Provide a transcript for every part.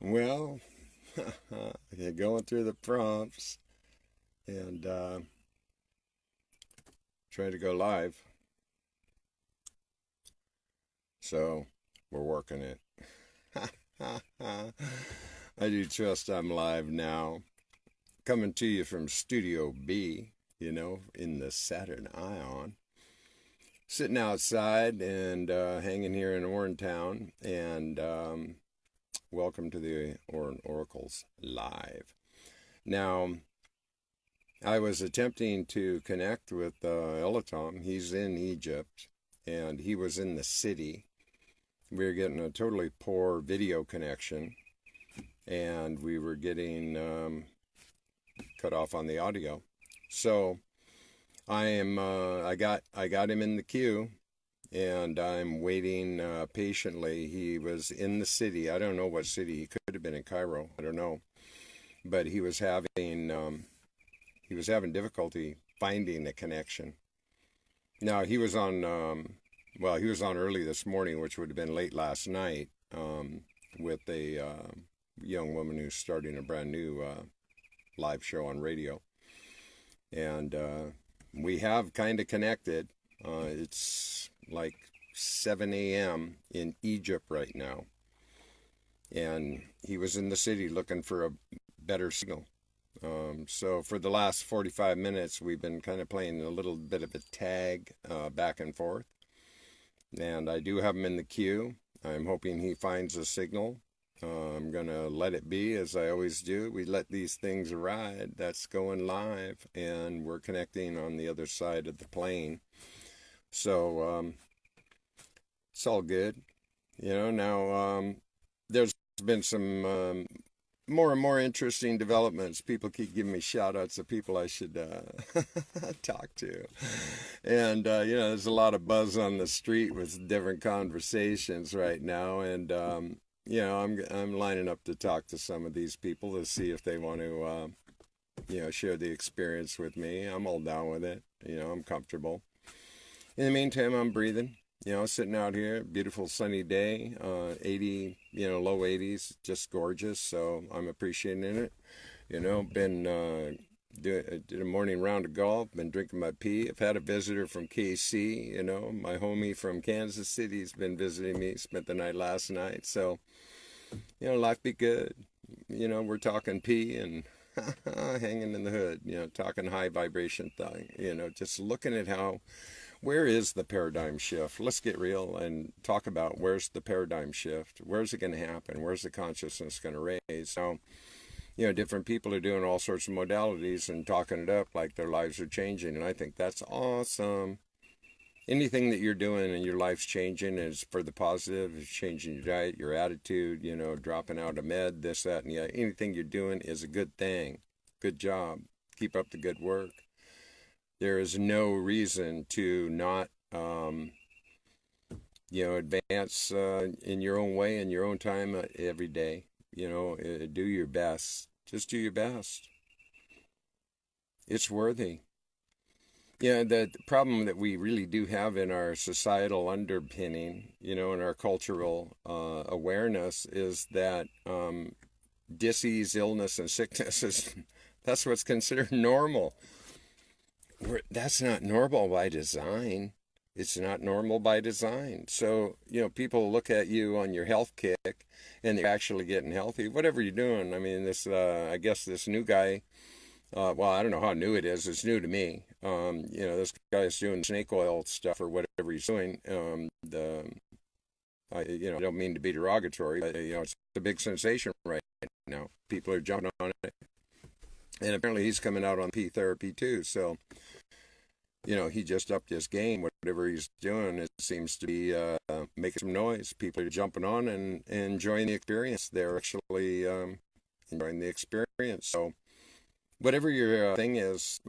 Well, going through the prompts and trying to go live. So we're working it. I do trust I'm live now. Coming to you from Studio B, in the Saturn Ion. Sitting outside and hanging here in ORIN Town. And welcome to the ORIN Oracles Live. Now, I was attempting to connect with Elitom. He's in Egypt, and he was in the city. We were getting a totally poor video connection, and we were getting cut off on the audio. So I got him in the queue, and I'm waiting patiently. He was in the city. I don't know what city. He could have been in Cairo. I don't know, but he was having difficulty finding a connection. Now he was on. He was on early this morning, which would have been late last night, with a young woman who's starting a brand new live show on radio. And we have kind of connected. It's like 7 a.m. in Egypt right now. And he was in the city looking for a better signal. So for the last 45 minutes, we've been kind of playing a little bit of a tag back and forth. And I do have him in the queue. I'm hoping he finds a signal. I'm going to let it be, as I always do. We let these things ride. That's going live, and we're connecting on the other side of the plane. So it's all good. Now there's been some more and more interesting developments. People keep giving me shout outs of people I should talk to. And, there's a lot of buzz on the street with different conversations right now. And, I'm lining up to talk to some of these people to see if they want to, share the experience with me. I'm all down with it. I'm comfortable. In the meantime, I'm breathing. Sitting out here, beautiful sunny day, 80, low 80s, just gorgeous. So I'm appreciating it. Been did a morning round of golf, been drinking my pee. I've had a visitor from KC, my homie from Kansas City has been visiting me, spent the night last night. So, life be good. We're talking pee and hanging in the hood, talking high vibration thing, just looking at where is the paradigm shift? Let's get real and talk about where's the paradigm shift? Where's it going to happen? Where's the consciousness going to raise? So, different people are doing all sorts of modalities and talking it up like their lives are changing. And I think that's awesome. Anything that you're doing and your life's changing is for the positive. It's changing your diet, your attitude, dropping out of med, this, that, and yeah. Anything you're doing is a good thing. Good job. Keep up the good work. There is no reason to not, advance in your own way, in your own time every day. Do your best. Just do your best. It's worthy. The problem that we really do have in our societal underpinning, in our cultural awareness is that disease, illness, and sickness that's what's considered normal. That's not normal by design. It's not normal by design. So, people look at you on your health kick and you're actually getting healthy, whatever you're doing. I mean, I guess this new guy, I don't know how new it is. It's new to me. This guy's doing snake oil stuff or whatever he's doing. I don't mean to be derogatory, but, it's a big sensation right now. People are jumping on it. And apparently he's coming out on P therapy too. So, he just upped his game. Whatever he's doing, it seems to be making some noise. People are jumping on and enjoying the experience. They're actually enjoying the experience. So, whatever your thing is,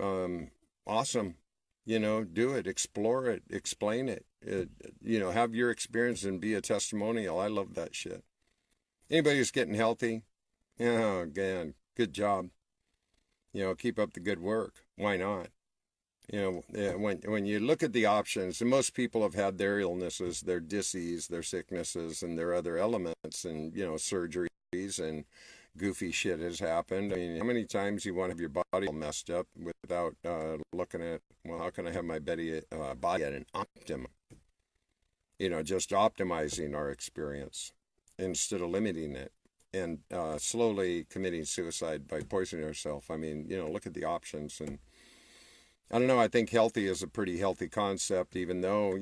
awesome. Do it, explore it, explain it. Have your experience and be a testimonial. I love that shit. Anybody who's getting healthy, again, good job. Keep up the good work. Why not? When you look at the options, and most people have had their illnesses, their disease, their sicknesses, and their other elements, and surgeries and goofy shit has happened. I mean, how many times you want to have your body all messed up without looking at, well, how can I have my body at an optimum? Just optimizing our experience instead of limiting it and slowly committing suicide by poisoning yourself. I mean, look at the options. And I don't know, I think healthy is a pretty healthy concept, even though,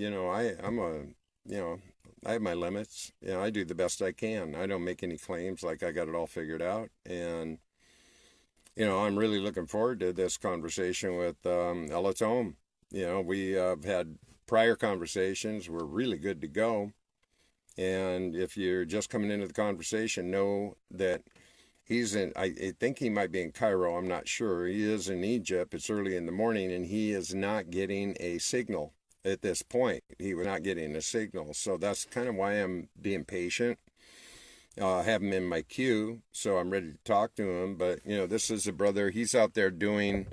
I have my limits. I do the best I can. I don't make any claims like I got it all figured out. And, I'm really looking forward to this conversation with Elitom. We have had prior conversations. We're really good to go. And if you're just coming into the conversation, know that he's I think he might be in Cairo. I'm not sure. He is in Egypt. It's early in the morning, and he is not getting a signal at this point. He was not getting a signal. So that's kind of why I'm being patient. I have him in my queue, so I'm ready to talk to him. But, this is a brother. He's out there doing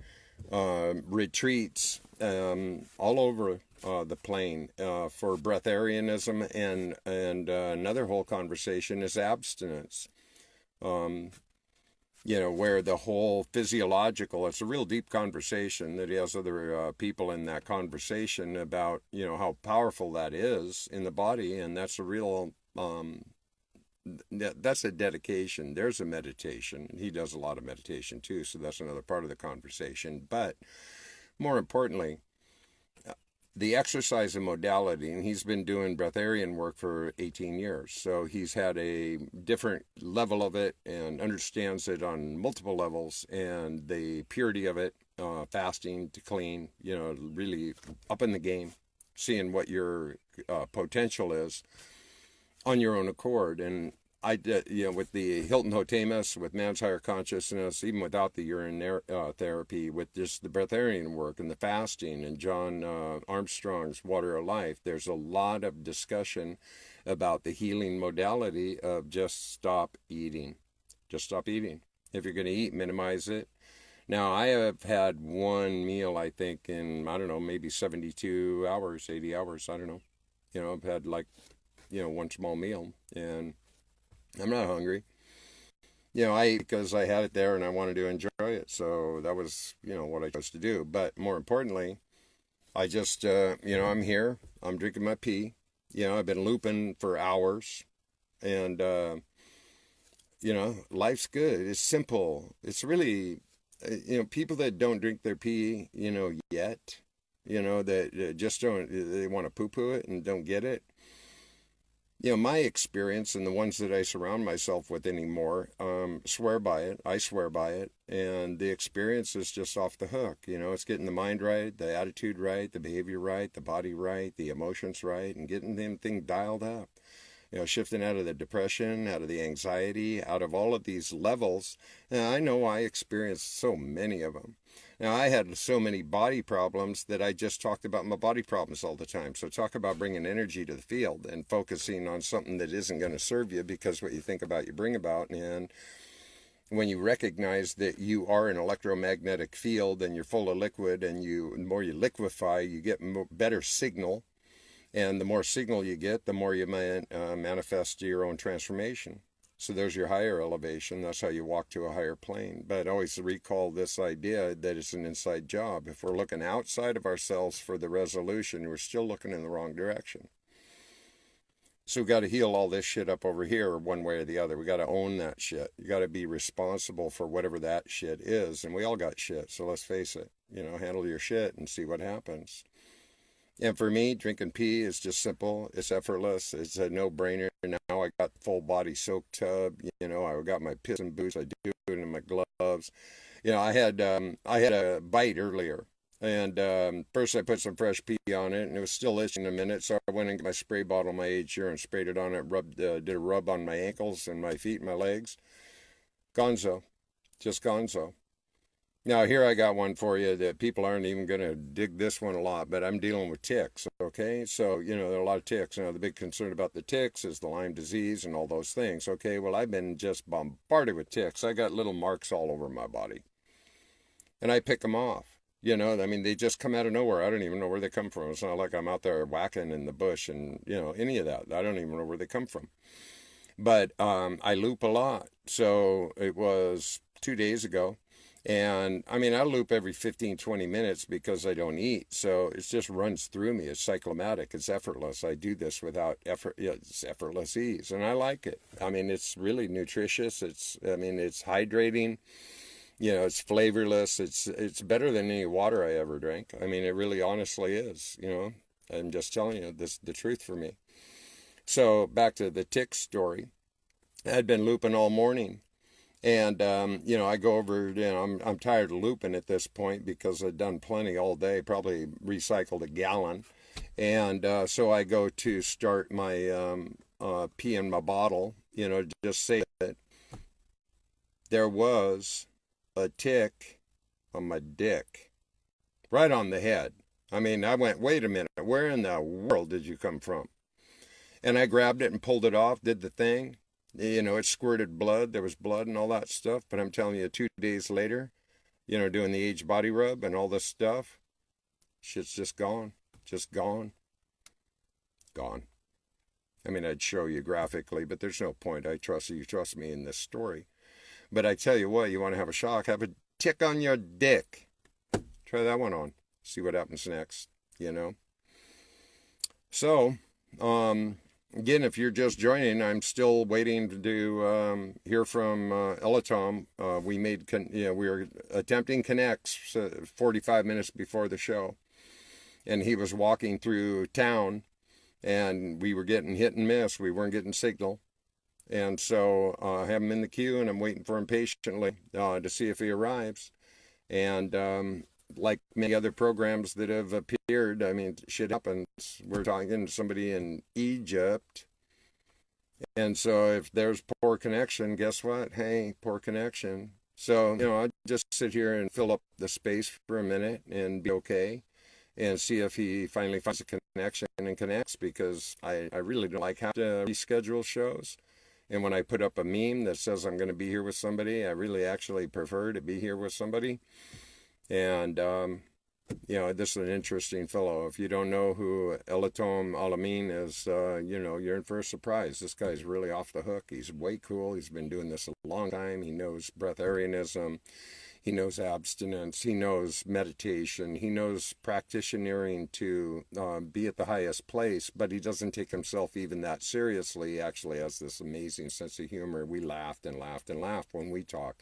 retreats all over the plane for breatharianism, and another whole conversation is abstinence. Where the whole physiological, it's a real deep conversation that he has other people in that conversation about, how powerful that is in the body. And that's a real, that's a dedication. There's a meditation. He does a lot of meditation too. So that's another part of the conversation. But more importantly, the exercise and modality, and he's been doing breatharian work for 18 years. So he's had a different level of it and understands it on multiple levels, and the purity of it, fasting to clean, really up in the game, seeing what your potential is on your own accord. And I did, with the Hilton Hotemus, with Man's Higher Consciousness, even without the urine therapy, with just the breatharian work and the fasting, and John Armstrong's Water of Life, there's a lot of discussion about the healing modality of just stop eating. Just stop eating. If you're going to eat, minimize it. Now, I have had one meal, I think, in, I don't know, maybe 72 hours, 80 hours, I don't know. I've had one small meal, and I'm not hungry. I ate because I had it there and I wanted to enjoy it. So that was, what I chose to do. But more importantly, I just, I'm here. I'm drinking my pee. I've been looping for hours. And, life's good. It's simple. It's really, people that don't drink their pee, yet, that just don't, they want to poo-poo it and don't get it. My experience and the ones that I surround myself with anymore swear by it. I swear by it. And the experience is just off the hook. It's getting the mind right, the attitude right, the behavior right, the body right, the emotions right, and getting them thing dialed up. Shifting out of the depression, out of the anxiety, out of all of these levels. And I know I experienced so many of them. Now, I had so many body problems that I just talked about my body problems all the time. So talk about bringing energy to the field and focusing on something that isn't going to serve you, because what you think about, you bring about. And when you recognize that you are an electromagnetic field and you're full of liquid, and the more you liquefy, you get better signal. And the more signal you get, the more you manifest your own transformation. So there's your higher elevation. That's how you walk to a higher plane. But always recall this idea that it's an inside job. If we're looking outside of ourselves for the resolution, we're still looking in the wrong direction. So we got to heal all this shit up over here one way or the other. We got to own that shit. You got to be responsible for whatever that shit is. And we all got shit. So let's face it. Handle your shit and see what happens. And for me, drinking pee is just simple. It's effortless. It's a no-brainer. Now I got full body soak tub. I got my piss and boots. I do it in my gloves. I had a bite earlier, and first I put some fresh pee on it, and it was still itching a minute. So I went and got my spray bottle, my AHR, and sprayed it on it. Did a rub on my ankles and my feet and my legs. Gonzo, just gonzo. Now, here I got one for you that people aren't even going to dig this one a lot, but I'm dealing with ticks, okay? So, there are a lot of ticks. Now, the big concern about the ticks is the Lyme disease and all those things, okay? Well, I've been just bombarded with ticks. I got little marks all over my body. And I pick them off. You know, I mean, they just come out of nowhere. I don't even know where they come from. It's not like I'm out there whacking in the bush and, you know, any of that. I don't even know where they come from. But I loop a lot. So it was 2 days ago. And I mean, I loop every 15, 20 minutes because I don't eat. So it just runs through me. It's cyclomatic. It's effortless. I do this without effort. Yeah, it's effortless ease. And I like it. I mean, it's really nutritious. I mean, it's hydrating. You know, it's flavorless. It's better than any water I ever drank. I mean, it really honestly is, you know. I'm just telling you the truth for me. So back to the tick story. I had been looping all morning. And, you know, I go over, you know, I'm tired of looping at this point because I've done plenty all day, probably recycled a gallon. And so I go to start my pee in my bottle, you know, just say that there was a tick on my dick, right on the head. I mean, I went, wait a minute, where in the world did you come from? And I grabbed it and pulled it off, did the thing. You know, it squirted blood. There was blood and all that stuff. But I'm telling you, 2 days later, you know, doing the age body rub and all this stuff, shit's just gone. Just gone. Gone. I mean, I'd show you graphically, but there's no point. I trust you. Trust me in this story. But I tell you what, you want to have a shock, have a tick on your dick. Try that one on. See what happens next, you know. So, again, if you're just joining, I'm still waiting to hear from Elitom. We were attempting connects 45 minutes before the show, and he was walking through town, and we were getting hit and miss. We weren't getting signal, and so I have him in the queue, and I'm waiting for him patiently to see if he arrives. And like many other programs that have appeared, I mean, shit happens. We're talking to somebody in Egypt. And so if there's poor connection, guess what? Hey, poor connection. So, you know, I just sit here and fill up the space for a minute and be okay and see if he finally finds a connection and connects, because I really don't like having to reschedule shows. And when I put up a meme that says I'm going to be here with somebody, I really actually prefer to be here with somebody. And, you know, this is an interesting fellow. If you don't know who Elitom El-Amin is, you know, you're in for a surprise. This guy's really off the hook. He's way cool. He's been doing this a long time. He knows breatharianism. He knows abstinence. He knows meditation. He knows practitionering to be at the highest place, but he doesn't take himself even that seriously. He actually has this amazing sense of humor. We laughed and laughed and laughed when we talk.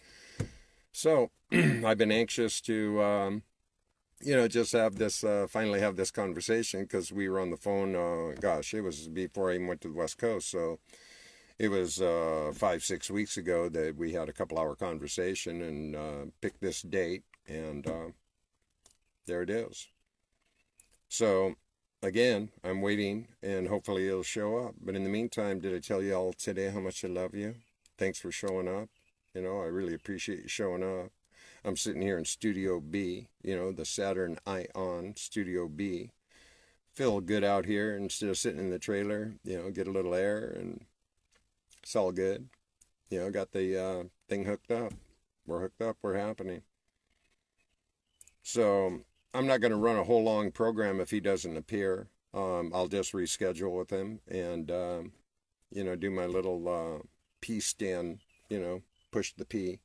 So I've been anxious to, you know, just have this, finally have this conversation, because we were on the phone, gosh, it was before I even went to the West Coast. So it was 5-6 weeks ago that we had a couple-hour conversation and picked this date, and there it is. So again, I'm waiting, and hopefully it'll show up. But in the meantime, did I tell you all today how much I love you? Thanks for showing up. You know, I really appreciate you showing up. I'm sitting here in Studio B, you know, the Saturn Ion Studio B. Feel good out here instead of sitting in the trailer, you know, get a little air, and it's all good. You know, got the thing hooked up. We're hooked up. We're happening. So I'm not going to run a whole long program if he doesn't appear. I'll just reschedule with him and, you know, do my little pee stand, you know, push the pee.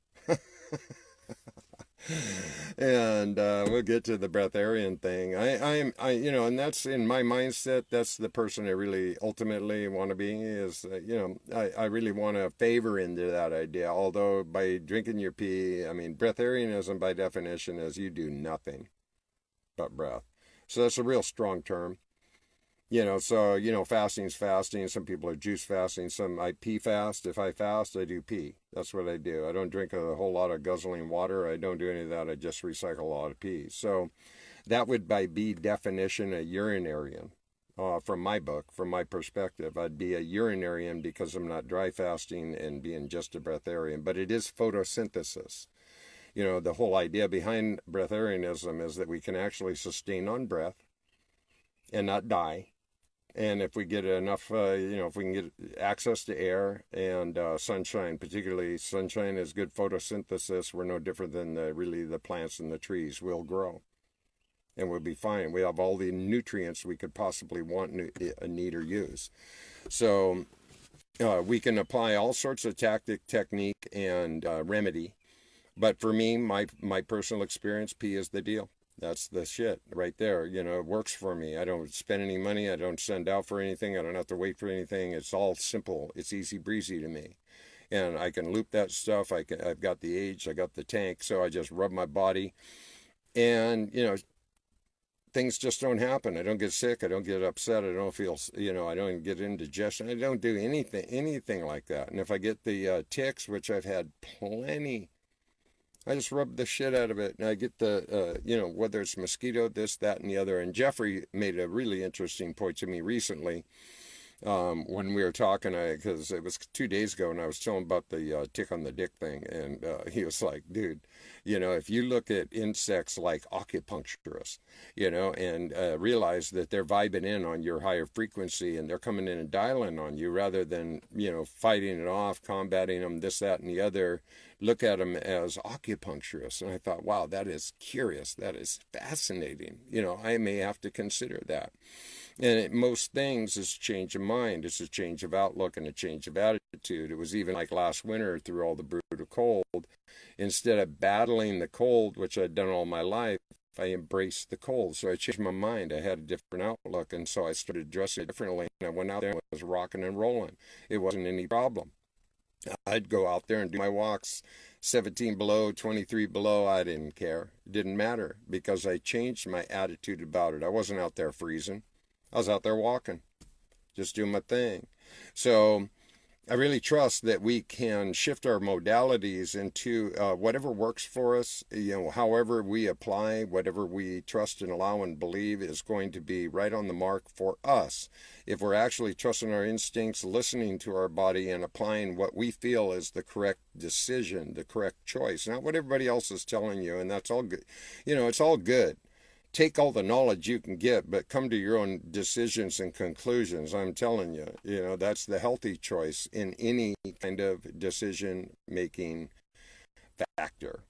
And we'll get to the breatharian thing. I you know, and that's in my mindset. That's the person I really ultimately want to be. Is you know, I really want to favor into that idea. Although by drinking your pee, I mean, breatharianism by definition is you do nothing but breath. So that's a real strong term. You know, so, you know, fasting is fasting. Some people are juice fasting. Some I pee fast. If I fast, I do pee. That's what I do. I don't drink a whole lot of guzzling water. I don't do any of that. I just recycle a lot of pee. So that would, by B definition, a urinarian. From my book, from my perspective, I'd be a urinarian because I'm not dry fasting and being just a breatharian. But it is photosynthesis. You know, the whole idea behind breatharianism is that we can actually sustain on breath and not die. And if we get enough, you know, if we can get access to air and sunshine, particularly sunshine is good photosynthesis, we're no different than really the plants and the trees will grow. and we'll be fine. We have all the nutrients we could possibly want, need, or use. So we can apply all sorts of tactic, technique, and remedy. But for me, my personal experience, P is the deal. That's the shit right there. You know, it works for me. I don't spend any money. I don't send out for anything. I don't have to wait for anything. It's all simple. It's easy breezy to me. And I can loop that stuff. I've got the age. I got the tank. So I just rub my body. And, you know, things just don't happen. I don't get sick. I don't get upset. I don't feel, you know, I don't get indigestion. I don't do anything like that. And if I get the ticks, which I've had plenty, I just rub the shit out of it, and I get the, you know, whether it's mosquito, this, that, and the other. And Jeffrey made a really interesting point to me recently when we were talking, because it was 2 days ago, and I was telling him about the tick on the dick thing, and he was like, dude, you know, if you look at insects like acupuncturists, you know, and realize that they're vibing in on your higher frequency, and they're coming in and dialing on you rather than, you know, fighting it off, combating them, this, that, and the other. Look at them as acupuncturists. And I thought, wow, that is curious. That is fascinating. You know, I may have to consider that. And most things is a change of mind. It's a change of outlook and a change of attitude. It was even like last winter through all the brutal cold. Instead of battling the cold, which I'd done all my life, I embraced the cold. So I changed my mind. I had a different outlook. And so I started dressing differently. And I went out there and was rocking and rolling. It wasn't any problem. I'd go out there and do my walks 17 below, 23 below. I didn't care. It didn't matter because I changed my attitude about it. I wasn't out there freezing. I was out there walking, just doing my thing. So I really trust that we can shift our modalities into whatever works for us. You know, however we apply, whatever we trust and allow and believe is going to be right on the mark for us. If we're actually trusting our instincts, listening to our body, and applying what we feel is the correct decision, the correct choice, not what everybody else is telling you, and that's all good. You know, it's all good. Take all the knowledge you can get, but come to your own decisions and conclusions. I'm telling you, you know, that's the healthy choice in any kind of decision-making factor.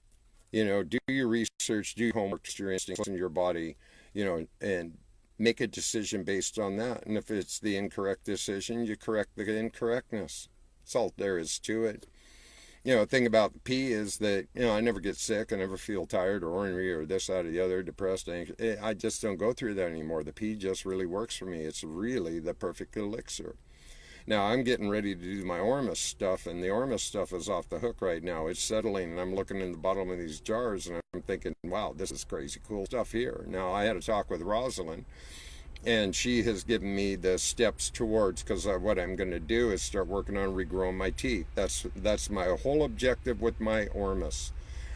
You know, do your research, do your homework, your instincts in your body, you know, and make a decision based on that. And if it's the incorrect decision, you correct the incorrectness. That's all there is to it. You know, the thing about P is that, you know, I never get sick. I never feel tired or ornery or this, that, or the other, depressed, anxious. I just don't go through that anymore. The P just really works for me. It's really the perfect elixir. Now, I'm getting ready to do my Ormus stuff, and the Ormus stuff is off the hook right now. It's settling, and I'm looking in the bottom of these jars, and I'm thinking, wow, this is crazy cool stuff here. Now, I had a talk with Rosalind, and she has given me the steps towards, because what I'm going to do is start working on regrowing my teeth. That's my whole objective with my Ormus.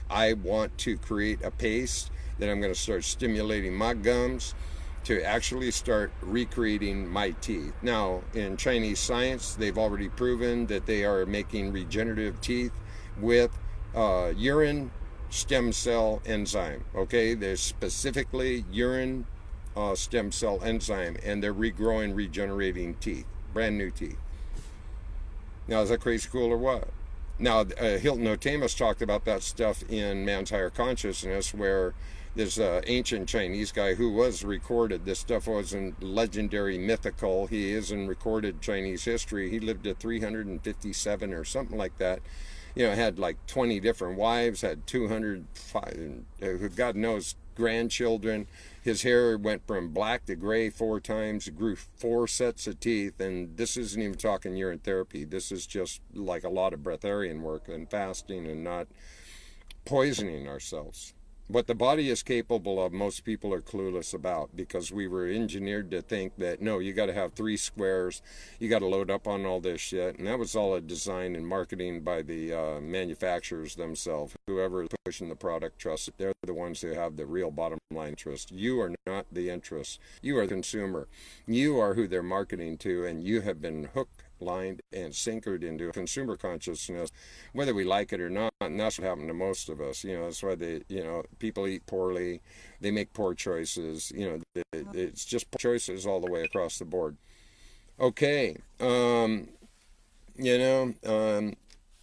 I want to create a paste that I'm going to start stimulating my gums to actually start recreating my teeth. Now, in Chinese science, they've already proven that they are making regenerative teeth with urine stem cell enzyme. Okay, there's specifically urine stem cell enzyme, and they're regrowing, regenerating teeth, brand new teeth. Now, is that crazy cool or what? Now, Hilton Otamus talked about that stuff in Man's Higher Consciousness, where this ancient Chinese guy who was recorded, this stuff wasn't legendary, mythical. He is in recorded Chinese history. He lived to 357 or something like that. You know, had like 20 different wives, had 200, God knows, grandchildren. His hair went from black to gray 4 times, grew 4 sets of teeth, and this isn't even talking urine therapy. This is just like a lot of breatharian work and fasting and not poisoning ourselves. What the body is capable of, most people are clueless about, because we were engineered to think that, no, you got to have 3 squares, you got to load up on all this shit, and that was all a design and marketing by the manufacturers themselves. Whoever is pushing the product, trust it. They're the ones who have the real bottom line interest. You are not the interest. You are the consumer. You are who they're marketing to, and you have been hooked, lined, and sinkered into consumer consciousness, whether we like it or not. And that's what happened to most of us. You know, that's why people eat poorly, they make poor choices. You know, it's just poor choices all the way across the board. Okay,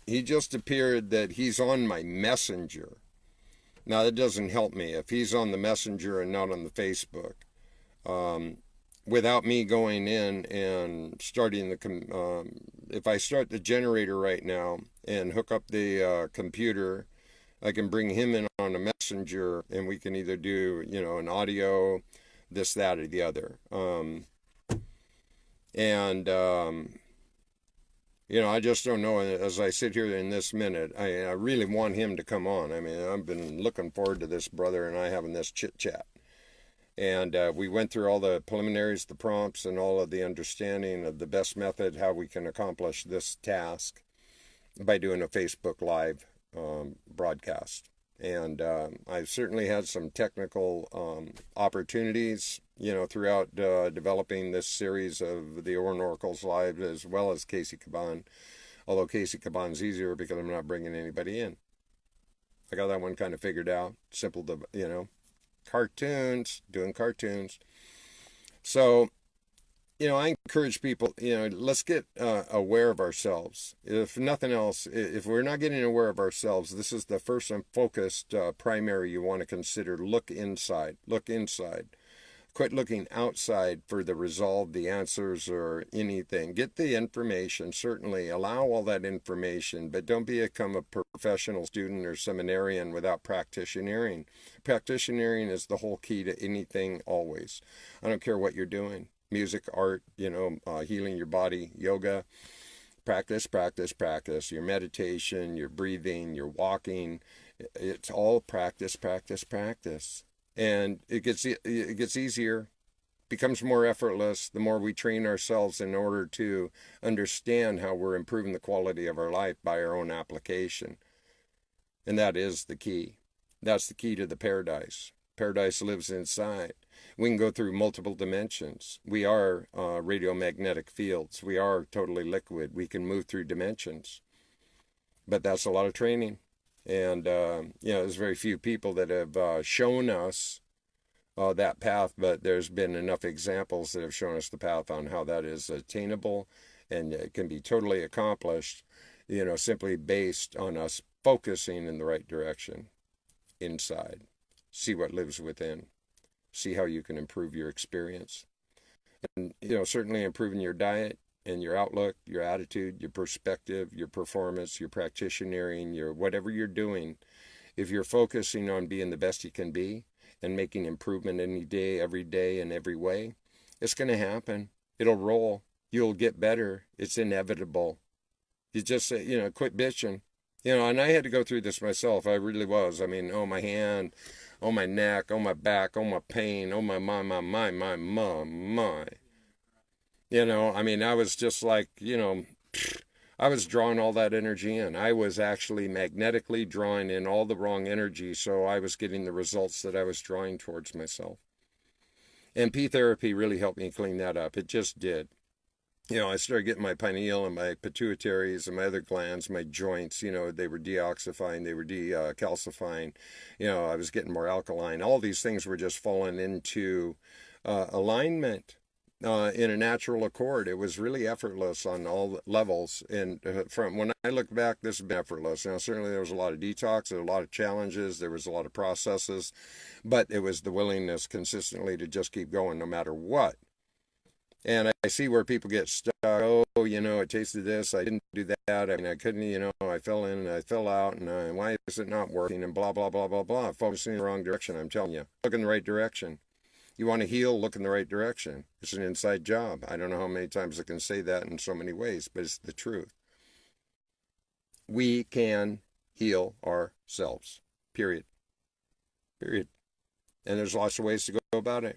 he just appeared that he's on my messenger. Now, that doesn't help me. If he's on the Messenger and not on the Facebook, without me going in and starting if I start the generator right now and hook up the computer, I can bring him in on a Messenger, and we can either do, an audio, this, that, or the other. I just don't know. As I sit here in this minute, I really want him to come on. I mean, I've been looking forward to this brother and I having this chit chat. And we went through all the preliminaries, the prompts, and all of the understanding of the best method, how we can accomplish this task by doing a Facebook Live broadcast. And I've certainly had some technical opportunities, throughout developing this series of the ORIN Oracles Live, as well as Casey Caban. Although Casey Caban's easier because I'm not bringing anybody in. I got that one kind of figured out. Simple to, doing cartoons. So, I encourage people, let's get aware of ourselves. If nothing else, if we're not getting aware of ourselves, this is the first and focused primary you want to consider. Look inside. Look inside. Quit looking outside for the resolve, the answers, or anything. Get the information, certainly. Allow all that information, but don't become a professional student or seminarian without practitionering. Practitionering is the whole key to anything, always. I don't care what you're doing. Music, art, healing your body, yoga. Practice, practice, practice. Your meditation, your breathing, your walking. It's all practice, practice, practice. And it gets easier, becomes more effortless the more we train ourselves in order to understand how we're improving the quality of our life by our own application. And that is the key. That's the key to the paradise. Paradise lives inside. We can go through multiple dimensions. We are radiomagnetic fields. We are totally liquid. We can move through dimensions. But that's a lot of training. And, there's very few people that have shown us that path, but there's been enough examples that have shown us the path on how that is attainable, and it can be totally accomplished, simply based on us focusing in the right direction inside. See what lives within. See how you can improve your experience. And, certainly improving your diet, and your outlook, your attitude, your perspective, your performance, your practitionering, your whatever you're doing, if you're focusing on being the best you can be and making improvement any day, in every way, it's going to happen. It'll roll. You'll get better. It's inevitable. You just say, quit bitching. And I had to go through this myself. I really was. I mean, oh, my hand, oh, my neck, oh, my back, oh, my pain, oh, my. I was just like, I was drawing all that energy in. I was actually magnetically drawing in all the wrong energy, so I was getting the results that I was drawing towards myself. MP therapy really helped me clean that up. It just did. I started getting my pineal and my pituitaries and my other glands, my joints, they were deoxifying, they were decalcifying. I was getting more alkaline. All these things were just falling into alignment. In a natural accord. It was really effortless on all levels. And from when I look back, this has been effortless. Certainly there was a lot of detox, there were a lot of challenges, there was a lot of processes, but it was the willingness consistently to just keep going no matter what. And I see where people get stuck. Oh, I tasted this, I didn't do that. I mean, I couldn't, I fell in and I fell out, and why is it not working? And blah, blah, blah, blah, blah. Focusing in the wrong direction, I'm telling you. Look in the right direction. You want to heal, look in the right direction. It's an inside job. I don't know how many times I can say that in so many ways, but it's the truth. We can heal ourselves. Period. Period. And there's lots of ways to go about it.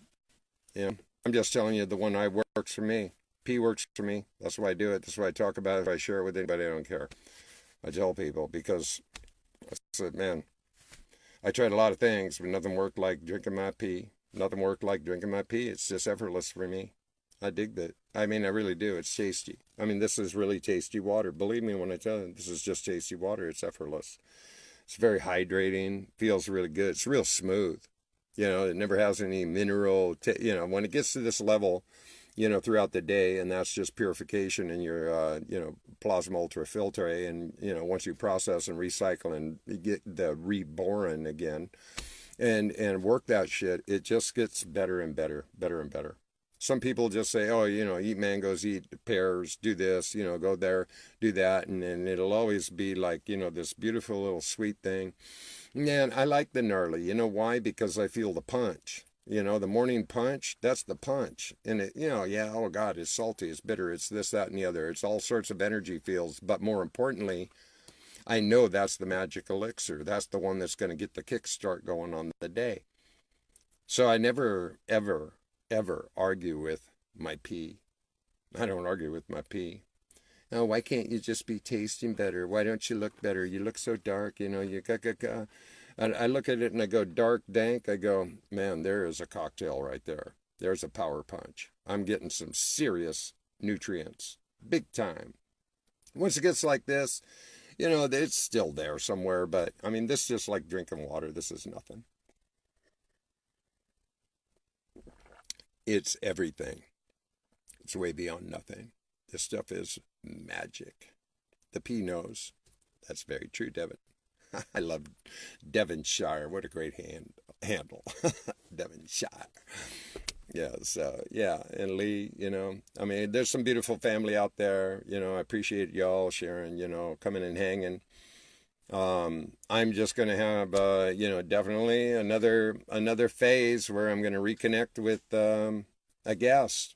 I'm just telling you the one I works for me. P works for me. That's why I do it. That's why I talk about it. If I share it with anybody, I don't care. I tell people because I said, man, I tried a lot of things, but nothing worked like drinking my pee. Nothing worked like drinking my pee. It's just effortless for me. I dig that. I mean, I really do. It's tasty. I mean, this is really tasty water. Believe me when I tell you, this is just tasty water. It's effortless. It's very hydrating. Feels really good. It's real smooth. It never has any mineral. When it gets to this level, throughout the day, and that's just purification in your, plasma ultrafiltre. And, once you process and recycle and get the reborn again and work that shit, it just gets better and better, better and better. Some people just say, oh, eat mangoes, eat pears, do this, go there, do that. And it'll always be like, this beautiful little sweet thing. Man, I like the gnarly. You know why? Because I feel the punch. The morning punch, that's the punch. And it, yeah, oh God, it's salty, it's bitter, it's this, that, and the other. It's all sorts of energy feels. But more importantly, I know that's the magic elixir. That's the one that's going to get the kickstart going on the day. So I never, ever, ever argue with my pee. I don't argue with my pee. Oh, why can't you just be tasting better? Why don't you look better? You look so dark, you ga. I look at it and I go, dark, dank. I go, man, there is a cocktail right there. There's a power punch. I'm getting some serious nutrients. Big time. Once it gets like this, it's still there somewhere. But, I mean, this is just like drinking water. This is nothing. It's everything. It's way beyond nothing. This stuff is magic. The P knows. That's very true, Devin. I love Devonshire. What a great handle. Devonshire. Yeah, so, yeah. And Lee, I mean, there's some beautiful family out there. I appreciate y'all sharing, coming and hanging. I'm just going to have, definitely another phase where I'm going to reconnect with a guest.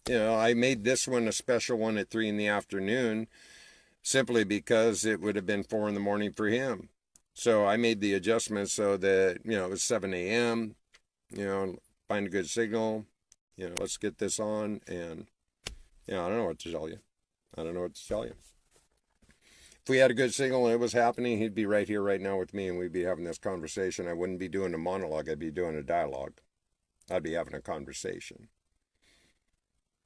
I made this one a special one at 3 p.m. simply because it would have been 4 a.m. for him. So I made the adjustment so that, it was 7 a.m., find a good signal, let's get this on. And, I don't know what to tell you. If we had a good signal and it was happening, he'd be right here right now with me and we'd be having this conversation. I wouldn't be doing a monologue. I'd be doing a dialogue. I'd be having a conversation.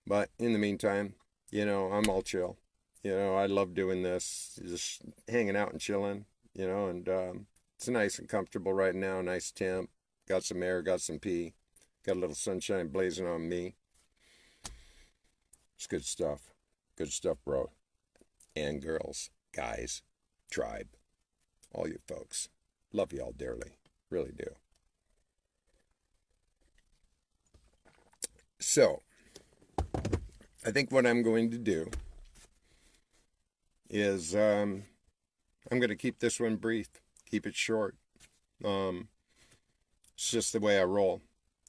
But in the meantime, I'm all chill. I love doing this, just hanging out and chilling. And it's nice and comfortable right now, nice temp, got some air, got some pee, got a little sunshine blazing on me. It's good stuff, bro. And girls, guys, tribe, all you folks, love y'all dearly, really do. So, I think what I'm going to do is, I'm going to keep this one brief, keep it short. It's just the way I roll.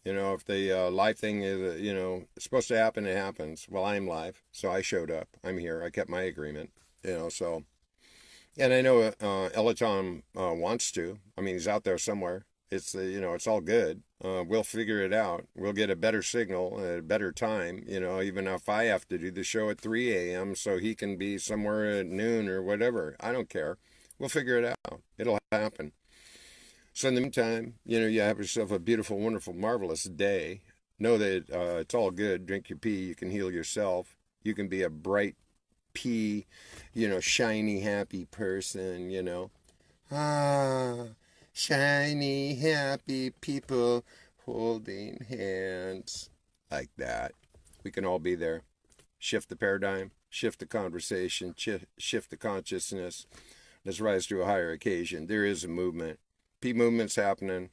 If the live thing is, supposed to happen, it happens. Well, I'm live, so I showed up. I'm here. I kept my agreement, so. And I know Elitom wants to. I mean, he's out there somewhere. It's, it's all good. We'll figure it out. We'll get a better signal at a better time, even if I have to do the show at 3 a.m. so he can be somewhere at noon or whatever. I don't care. We'll figure it out. It'll happen. So in the meantime, you have yourself a beautiful, wonderful, marvelous day. Know that it's all good. Drink your pee. You can heal yourself. You can be a bright pea, shiny, happy person, shiny, happy people holding hands like that. We can all be there. Shift the paradigm, shift the conversation, shift the consciousness. Let's rise to a higher occasion. There is a movement. P movement's happening.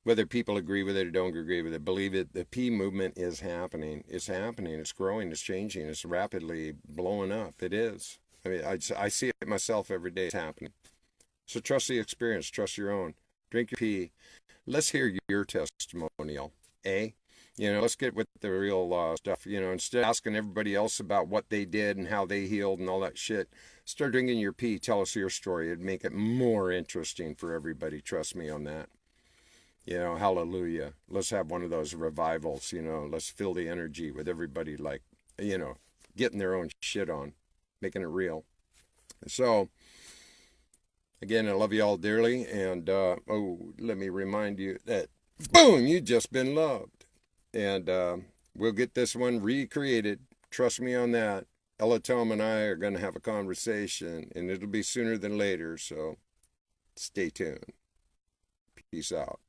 Whether people agree with it or don't agree with it, believe it, the P movement is happening. It's happening. It's growing. It's changing. It's rapidly blowing up. It is. I mean, I see it myself every day. It's happening. So trust the experience. Trust your own. Drink your pee. Let's hear your testimonial. Let's get with the real stuff. Instead of asking everybody else about what they did and how they healed and all that shit, start drinking your pee. Tell us your story. It'd make it more interesting for everybody. Trust me on that. Hallelujah. Let's have one of those revivals, let's fill the energy with everybody getting their own shit on, making it real. So, again, I love you all dearly. And, let me remind you that, boom, you've just been loved. And we'll get this one recreated. Trust me on that. Elitom and I are going to have a conversation, and it'll be sooner than later. So, stay tuned. Peace out.